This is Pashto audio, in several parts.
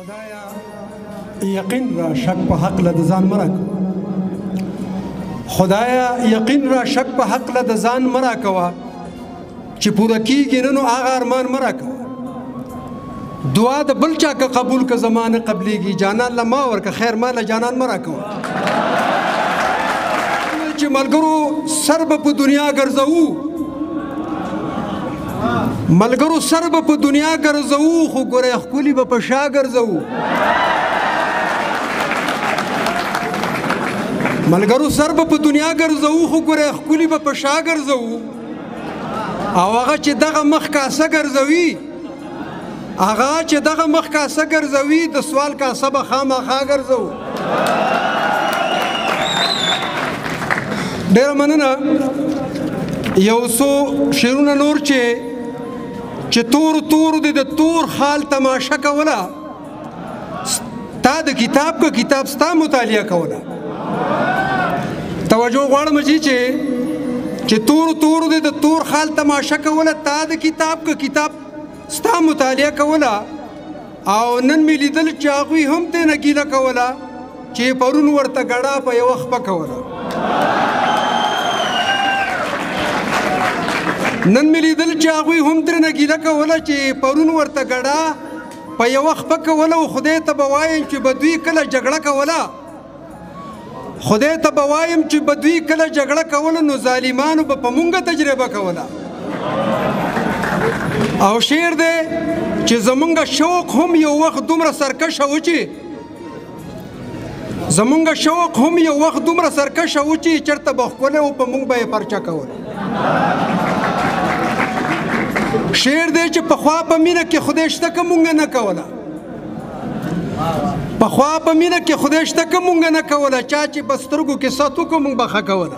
خدایا یقین را شک په حق له ځان مرک خدایا یقین را شک په حق له ځان مرا کوا چې پوره کیږي نو هغه ارمان مرا کوا دعا د بل چا که قبول که زمانه قبليږي جانان لما ورکه خیر مال جانان مرا کوا چې ملګرو سر په دنیا ګرځو ملګرو سر په دنیا ګرځو خو ګوره خولي په شا ګرځو ملګرو سر په دنیا ګرځو خو ګوره خولي په شا ګرځو او هغه چې دغه مخ کاسه ګرځوي هغه چې دغه مخ کاسه ګرځوي د سوال کاسه به خامخا ګرځو ډېر مننه یو څو شعرونه نور چې تور تور د تور حال تماشا کوله تا د کتاب کا کتاب ستا مطالعه کوله توجه غواړم چې تور تور د تور حال تماشا کوله تا د کتاب کا کتاب ستا مطالعه کوله او نن مې لیدل چې هغوی هم ته نه ګیله کوله چې پرون ورته ګډه په یوه خپه کوله نن مې لیدل چې هغوی هم ترېنه ګیله کوله چې پرون ورته ګډه په یوه خپه کوله او خدای ته به وایم چې به دوی کله جګړه کوله خدای ته به وایم چې به دوی کله جګړه کوله نو ظالمانو به په مونږ تجربه کوله او شعر دی چې زمونږ شوق هم یو وخت دومره سرکشه و چې زمونږ شوق هم یو وخت دومره سرکشه و چې چېرته به ښکلی او په مونږ به یې پرچه کوله شعر دی چې پخوا په مینه کې خدای شته که مونږ نه کوله پخوا په مینه کې خدای شته که مونږ نه کوله چا چې په سترګو کې ساتو که مونږ به ښه کوله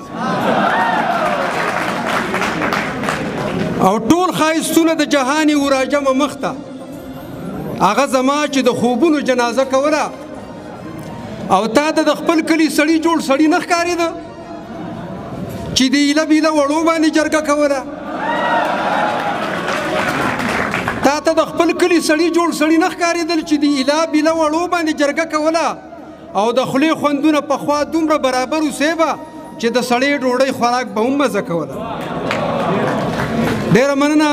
او ټول ښایستونه د جهاني وراجمه مخ ته هغه زما چې د خوبونو جنازه کوله او تا ته د خپل کلي سړي جوړ سړي نه ښکارېده چې د ایله بیله وړو باندې جرګه کوله تا ته د خپل کلي سړي جوړ سړي نه ښکارېدل چې د ایله بیله وړو باندې جرګه کوله او د خولې خوندونه پخوا دومره برابر اوسېبه چې د سړې ډوډۍ خوراک به هم مزه کوله ډېره مننه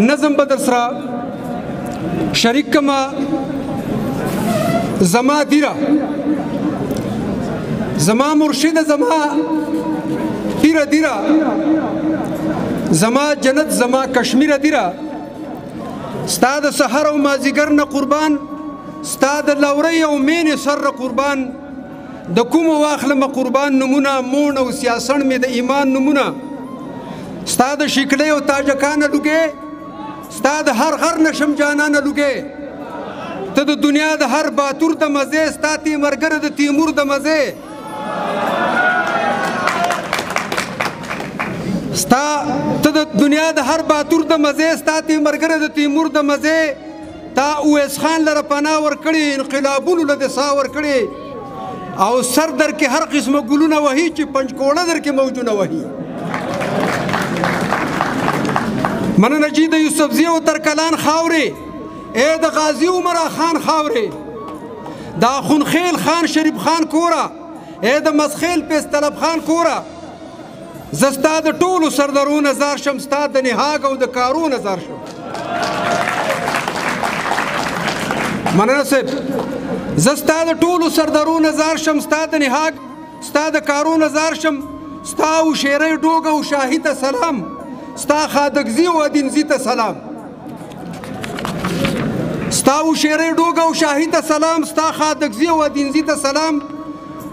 نظم به در سره شریک کړمه زما دیره زما مرشده زما پیره دیره زما جنت زما کشمیره دیره ستا د سحر او مازیګر نه قربان ستا د لورۍ او مینې سر قربان د کومو واخلمه قربان نمونه مون او سیاسن مې د ایمان نمونه ستا د شکلې او تاجکانه لوګې ستا د هر غر نشم جانانه لوګې ته د دنیا د هر باتور د مزې ستا تیمرګر د تیمور د مزې ستا ته د دنیا د هر باتور د مزې ستا تیمرګر د تیمور د مزې تا اویس خان لره پناه ورکړي انقلابونو له د ساه ورکړي او سر در کې هر قسمه ګلونه وهي چې پنجکوړه در کې موجونه وهي مننه چې د یوسفزي او ترکلان خاورې ای د غازي عمره خان خاورې د اخونخیل خان شریف خان کوره ای د مسخیل پیس طلب خان کوره زه ستا د ټولو سردارو نظر شم ستا د نهاګ او د کارو نظر شم مننه صاحب زه ستا د ټولو سردارو نظر شم ستا د نهاګ ستا د کارو نظر شم ستا او شیرې ډوګه او شاهي ته سلام ستا خادګزي او ادینزي ته سلام ستا او شیرې ډوګه او شاهي ته سلام ستا خادګزي او ادینزي ته سلام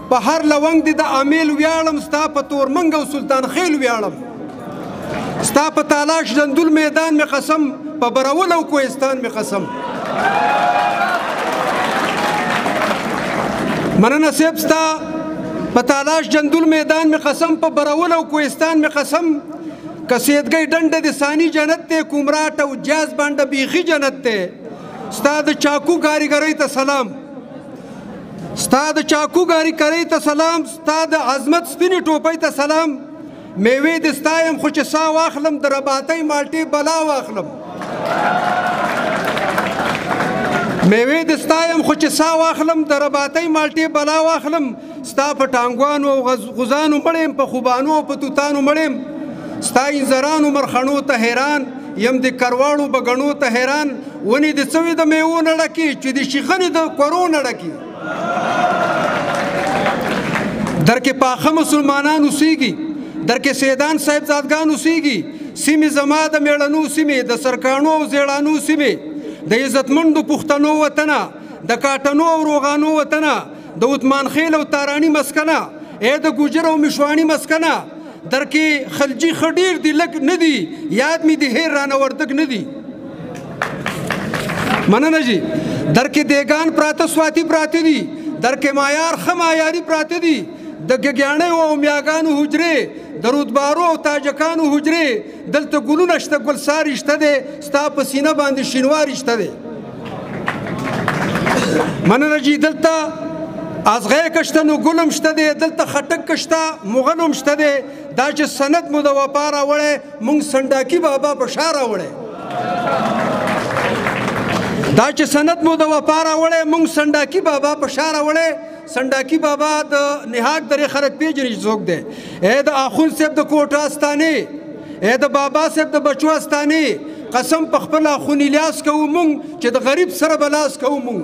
په هر لونګ دې د امیل ویاړم ستا په تورمنګ او سلطان خیل ویاړم ستا په تالاش جندول میدان مې قسم په برول او کوهستان مې قسم مننه صاحب ستا په تالاش جندول میدان مې قسم په برول او کوهستان مې قسم کسیدګۍ ډنډه د ثاني جنت ته کومراټ او جاز باندې بیخي جنت ته ستا د چاکو کاریګرۍ ته سلام ستا د چاکو کاریګرۍ ته سلام ستا د عظمت سپینې ټوپۍ ته سلام میوې د ستایم خو چې سا واخلم د رباطۍ مالټې بلا واخلم میوې د ستا یم خو چې سا واخلم د رباطۍ مالټې بلا واخلم ستا په ټانګوانو او غوزانو مړ یم په خوبانو او په توتانو مړ یم ستا انځرانو مرخڼو ته حیران یم د کرواړو بګڼو ته حیران ونې د څوې د میوو نه ډکې چې د شیخنې د کورو نه ډکې در کې پاخه مسلمانان اوسېږي در کې سیدان صاحبزادګان اوسېږي سیمې زما د میړنو سیمې د سرکاڼو او زیړانو سیمې د عزتمندو پښتنو وطنه د کاټنو او روغانو وطنه د عثمان خیل او تارانی مسکنه د ګوجر او مشوانی مسکنه در کې خلجي خډیر دی لګ نه دی یاد می دی هیر رانه وردګ نه دی مننه جی در کې دیګان پراته سواتی پراته دي در کې مایار خمایاري پراته دي د ګګیانې او میاګانو حجره د رودبارو او تاجکانو حجره دلته ګلونه شته ګلسار شته دی ستا په سینه باندې شینوار شته دی مننه جی دلته ازغه کشته نو ګلم شته دی دلته خټک کشته مغلم شته دی دا چې سند مو د وپا راوړی مونږ سنډاکي بابا په شا راوړی دا چې سند مو د وپا راوړی مونږ سنډاکي بابا په شا راوړی سنډاکي بابا د نهاک درې خلک پیژني چې څوک دی د آخون صاحب د کوټه استانې د بابا صاحب د بچو استانې قسم په خپل آخون الیاس کوو مونږ چې د غریب سره بلاس کوو مونږ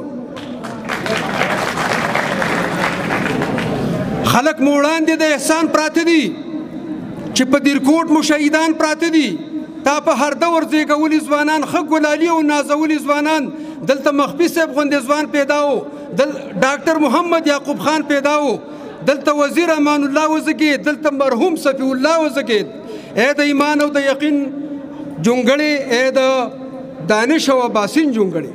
خلک مو وړاندې د احسان پراته دي چې په دیرکوټ مو شهیدان پراته دي تا په هر دور زیږولي ځوانان ښه ګلالي او نازولي ځوانان دلته مخفي صاحب غوندې ځوان پیدا و ډاکټر محمد یعقوب خان پیدا و دلته وزیر امان الله وزګید دلته مرحوم صفی الله وزګید د ایمان او د یقین جونګړې د دانش او باسین جونګړې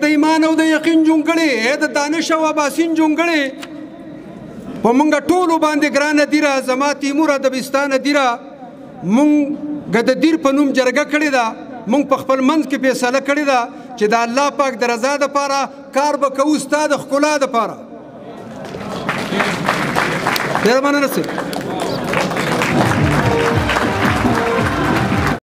د ایمان او د یقین جونګړې د دانش او باسین جونګړې په مونږ ټولو باندې ګرانه دیره زما تیمور ادبستانه دیره مونږ د دیر په نوم جرګه کړې ده مونږ په خپل منځ کې فیصله کړې ده چې د الله پاک د رضا دپاره کار به کوو ستا د ښکلا دپاره ډېره مننه صاحب